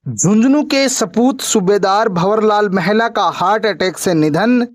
झुंझुनू के सपूत सूबेदार भंवरलाल महला का हार्ट अटैक से निधन।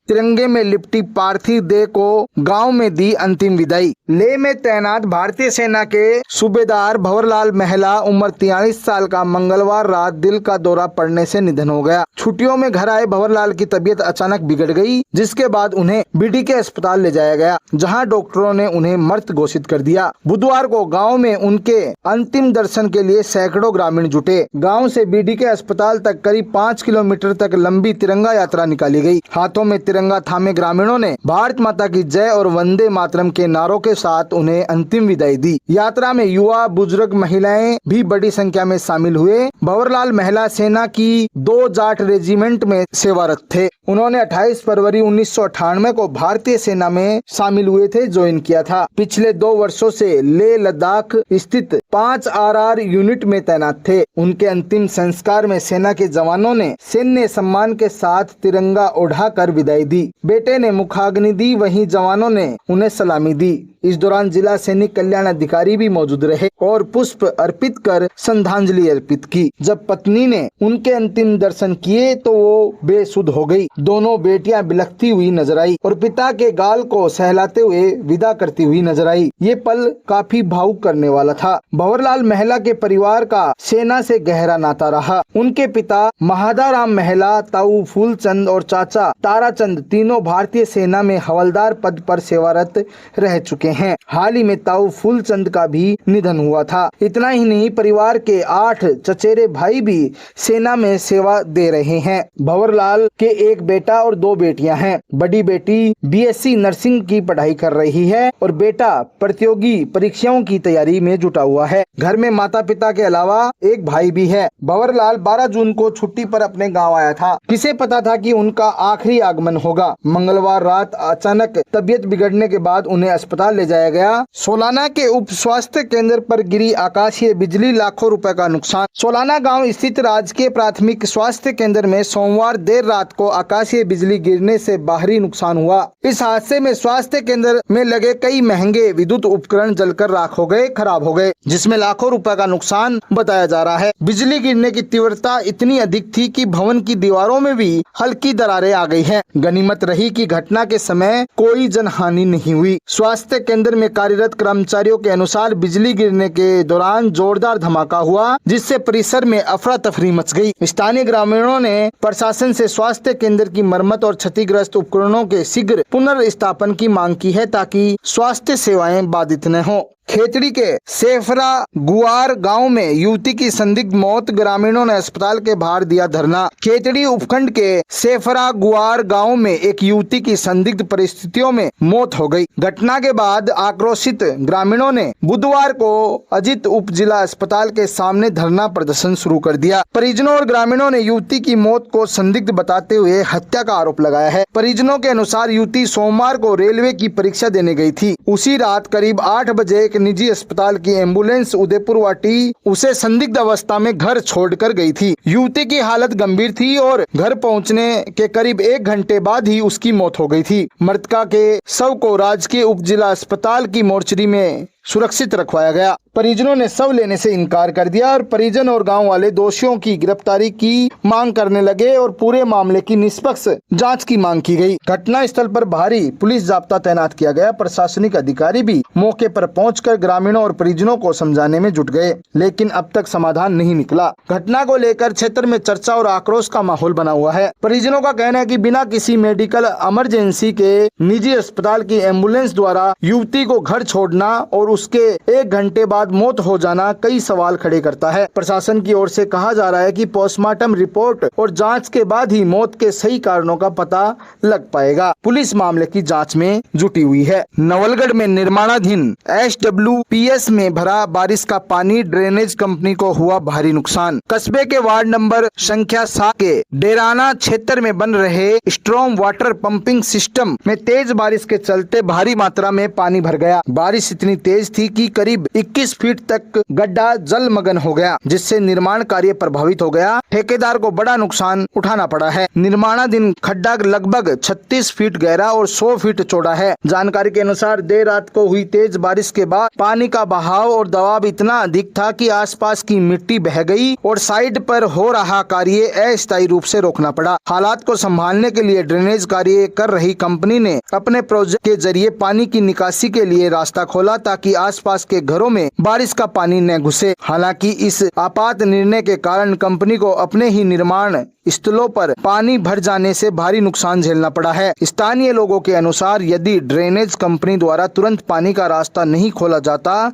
तिरंगे में लिपटी पार्थिव देह को गांव में दी अंतिम विदाई। लेह में तैनात भारतीय सेना के सूबेदार भंवरलाल महला उम्र 43 साल का मंगलवार रात दिल का दौरा पड़ने से निधन हो गया। छुट्टियों में घर आए भंवरलाल की तबीयत अचानक बिगड़ गई, जिसके बाद उन्हें बीडीके अस्पताल ले जाया गया, जहां डॉक्टरों ने उन्हें मृत घोषित कर दिया। बुधवार को गाँव में उनके अंतिम दर्शन के लिए सैकड़ों ग्रामीण जुटे। गाँव से बीडीके अस्पताल तक करीब 5 किलोमीटर तक लंबी तिरंगा यात्रा निकाली गई। हाथों में तिरंगा थामे ग्रामीणों ने भारत माता की जय और वंदे मातरम के नारों के साथ उन्हें अंतिम विदाई दी। यात्रा में युवा, बुजुर्ग, महिलाएं भी बड़ी संख्या में शामिल हुए। भंवरलाल महला सेना की 2 जाट रेजिमेंट में सेवारत थे। उन्होंने 28 फरवरी 1998 को भारतीय सेना में शामिल हुए थे, ज्वाइन किया था। पिछले 2 वर्षों से लेह लद्दाख स्थित 5 RR यूनिट में तैनात थे। उनके अंतिम संस्कार में सेना के जवानों ने सैन्य सम्मान के साथ तिरंगा ओढ़ाकर विदाई दी। बेटे ने मुखाग्नि दी, वहीं जवानों ने उन्हें सलामी दी। इस दौरान जिला सैनिक कल्याण अधिकारी भी मौजूद रहे और पुष्प अर्पित कर श्रद्धांजलि अर्पित की। जब पत्नी ने उनके अंतिम दर्शन किए तो वो बेसुध हो गई। दोनों बेटियां बिलखती हुई नजर आई और पिता के गाल को सहलाते हुए विदा करती हुई नजर आई। ये पल काफी भावुक करने वाला था। भंवरलाल महला के परिवार का सेना से गहरा नाता रहा। उनके पिता महादाराम महला, ताऊ फूलचंद और चाचा ताराचंद तीनों भारतीय सेना में हवलदार पद पर सेवारत रह चुके हैं। हाल ही में ताऊ फूलचंद का भी निधन हुआ था। इतना ही नहीं, परिवार के 8 चचेरे भाई भी सेना में सेवा दे रहे हैं। भंवरलाल के एक बेटा और 2 बेटियां हैं। बड़ी बेटी BSc नर्सिंग की पढ़ाई कर रही है और बेटा प्रतियोगी परीक्षाओं की तैयारी में जुटा हुआ है। घर में माता पिता के अलावा एक भाई भी है। भंवरलाल 12 जून को छुट्टी पर अपने गाँव आया था। किसे पता था कि उनका आखिरी आगमन होगा। मंगलवार रात अचानक तबीयत बिगड़ने के बाद उन्हें अस्पताल ले जाया गया। सोलाना के उप स्वास्थ्य केंद्र पर गिरी आकाशीय बिजली, लाखों रुपए का नुकसान। सोलाना गांव स्थित राजकीय प्राथमिक स्वास्थ्य केंद्र में सोमवार देर रात को आकाशीय बिजली गिरने से बाहरी नुकसान हुआ। इस हादसे में स्वास्थ्य केंद्र में लगे कई महंगे विद्युत उपकरण जलकर राख हो गए, खराब हो गए, जिसमें लाखों रुपए का नुकसान बताया जा रहा है। बिजली गिरने की तीव्रता इतनी अधिक थी कि भवन की दीवारों में भी हल्की दरारें आ गई हैं। गनीमत रही कि घटना के समय कोई जनहानि नहीं हुई। स्वास्थ्य केंद्र में कार्यरत कर्मचारियों के अनुसार बिजली गिरने के दौरान जोरदार धमाका हुआ, जिससे परिसर में अफरा तफरी मच गई। स्थानीय ग्रामीणों ने प्रशासन से स्वास्थ्य केंद्र की मरम्मत और क्षतिग्रस्त उपकरणों के शीघ्र पुनर्स्थापन की मांग की है, ताकि स्वास्थ्य सेवाएं बाधित न हो। खेतड़ी के सेफरा गुआर गांव में युवती की संदिग्ध मौत, ग्रामीणों ने अस्पताल के बाहर दिया धरना। खेतड़ी उपखंड के सेफरा गुआर गांव में एक युवती की संदिग्ध परिस्थितियों में मौत हो गई। घटना के बाद आक्रोशित ग्रामीणों ने बुधवार को अजित उप जिला अस्पताल के सामने धरना प्रदर्शन शुरू कर दिया। परिजनों और ग्रामीणों ने युवती की मौत को संदिग्ध बताते हुए हत्या का आरोप लगाया है। परिजनों के अनुसार युवती सोमवार को रेलवे की परीक्षा देने गई थी। उसी रात करीब 8 बजे एक निजी अस्पताल की एम्बुलेंस उदयपुर वाटी उसे संदिग्ध अवस्था में घर छोड़कर गई थी। युवती की हालत गंभीर थी और घर पहुंचने के करीब 1 घंटे बाद ही उसकी मौत हो गई थी। मृतका के शव को राजकीय उप जिला अस्पताल की मोर्चरी में सुरक्षित रखवाया गया। परिजनों ने शव लेने से इनकार कर दिया और परिजन और गांव वाले दोषियों की गिरफ्तारी की मांग करने लगे और पूरे मामले की निष्पक्ष जांच की मांग की गई। घटना स्थल पर भारी पुलिस जाब्ता तैनात किया गया। प्रशासनिक अधिकारी भी मौके पर पहुंचकर ग्रामीणों और परिजनों को समझाने में जुट गए, लेकिन अब तक समाधान नहीं निकला। घटना को लेकर क्षेत्र में चर्चा और आक्रोश का माहौल बना हुआ है। परिजनों का कहना है कि बिना किसी मेडिकल इमरजेंसी के निजी अस्पताल की एम्बुलेंस द्वारा युवती को घर छोड़ना और उसके 1 घंटे बाद मौत हो जाना कई सवाल खड़े करता है। प्रशासन की ओर से कहा जा रहा है कि पोस्टमार्टम रिपोर्ट और जांच के बाद ही मौत के सही कारणों का पता लग पाएगा। पुलिस मामले की जांच में जुटी हुई है। नवलगढ़ में निर्माणाधीन SWPS में भरा बारिश का पानी, ड्रेनेज कंपनी को हुआ भारी नुकसान। कस्बे के वार्ड नंबर संख्या 7 के डेराना क्षेत्र में बन रहे स्ट्रॉम वाटर पंपिंग सिस्टम में तेज बारिश के चलते भारी मात्रा में पानी भर गया। बारिश इतनी तेज थी कि करीब 21 25 फीट तक गड्ढा जलमग्न हो गया, जिससे निर्माण कार्य प्रभावित हो गया। ठेकेदार को बड़ा नुकसान उठाना पड़ा है। निर्माणाधीन खड्डा लगभग 36 फीट गहरा और 100 फीट चौड़ा है। जानकारी के अनुसार देर रात को हुई तेज बारिश के बाद पानी का बहाव और दबाव इतना अधिक था कि आसपास की मिट्टी बह गई और साइड पर हो रहा कार्य अस्थायी रूप से रोकना पड़ा। हालात को संभालने के लिए ड्रेनेज कार्य कर रही कंपनी ने अपने प्रोजेक्ट के जरिए पानी की निकासी के लिए रास्ता खोला ताकि आसपास के घरों में बारिश का पानी न घुसे। हालांकि इस आपात निर्णय के कारण कंपनी को अपने ही निर्माण स्थलों पर पानी भर जाने से भारी नुकसान झेलना पड़ा है। स्थानीय लोगों के अनुसार यदि ड्रेनेज कंपनी द्वारा तुरंत पानी का रास्ता नहीं खोला जाता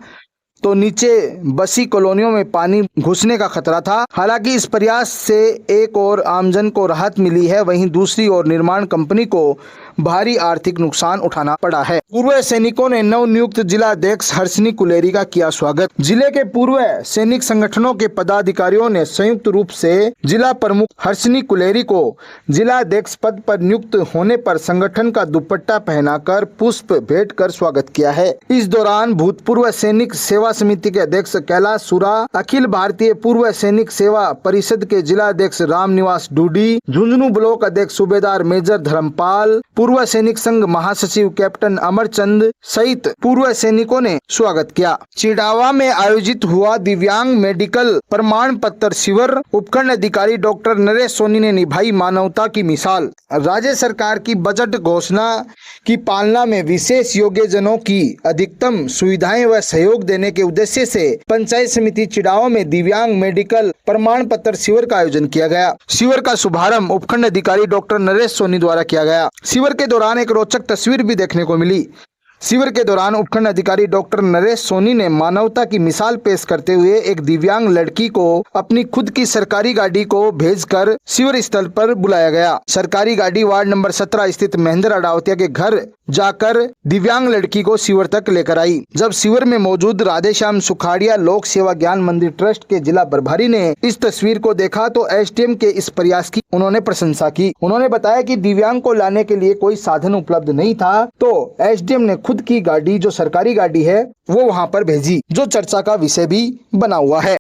तो नीचे बसी कॉलोनियों में पानी घुसने का खतरा था। हालांकि इस प्रयास से एक और आमजन को राहत मिली है, वहीं दूसरी ओर निर्माण कंपनी को भारी आर्थिक नुकसान उठाना पड़ा है। पूर्व सैनिकों ने नवनियुक्त जिला अध्यक्ष हर्षिनी कुलेरी का किया स्वागत। जिले के पूर्व सैनिक संगठनों के पदाधिकारियों ने संयुक्त रूप से जिला प्रमुख हर्षिनी कुलेरी को जिला अध्यक्ष पद पर नियुक्त होने पर संगठन का दुपट्टा पहनाकर पुष्प भेंट कर स्वागत किया है। इस दौरान भूतपूर्व सैनिक सेवा समिति के अध्यक्ष कैलाश सुरा, अखिल भारतीय पूर्व सैनिक सेवा परिषद के जिला अध्यक्ष रामनिवास डूडी, झुंझुनू ब्लॉक अध्यक्ष सूबेदार मेजर धर्मपाल, पूर्व सैनिक संघ महासचिव कैप्टन अमरचंद सहित पूर्व सैनिकों ने स्वागत किया। चिड़ावा में आयोजित हुआ दिव्यांग मेडिकल प्रमाण पत्र शिविर। उपखंड अधिकारी डॉक्टर नरेश सोनी ने निभाई मानवता की मिसाल। राज्य सरकार की बजट घोषणा की पालना में विशेष योग्यजनों की अधिकतम सुविधाएं व सहयोग देने के उद्देश्य से पंचायत समिति चिड़ावा में दिव्यांग मेडिकल प्रमाण पत्र शिविर का आयोजन किया गया। शिविर का शुभारंभ उपखंड अधिकारी डॉक्टर नरेश सोनी द्वारा किया गया। शिविर के दौरान एक रोचक तस्वीर भी देखने को मिली। शिविर के दौरान उपखंड अधिकारी डॉक्टर नरेश सोनी ने मानवता की मिसाल पेश करते हुए एक दिव्यांग लड़की को अपनी खुद की सरकारी गाड़ी को भेजकर शिविर स्थल पर बुलाया गया। सरकारी गाड़ी वार्ड नंबर 17 स्थित महेंद्र अडावतिया के घर जाकर दिव्यांग लड़की को शिविर तक लेकर आई। जब शिविर में मौजूद राधेश्याम सुखाड़िया लोक सेवा ज्ञान मंदिर ट्रस्ट के जिला प्रभारी ने इस तस्वीर को देखा तो एसडीएम के इस प्रयास की उन्होंने प्रशंसा की। उन्होंने बताया कि दिव्यांग को लाने के लिए कोई साधन उपलब्ध नहीं था तो एसडीएम ने खुद की गाड़ी जो सरकारी गाड़ी है वो वहां पर भेजी, जो चर्चा का विषय भी बना हुआ है।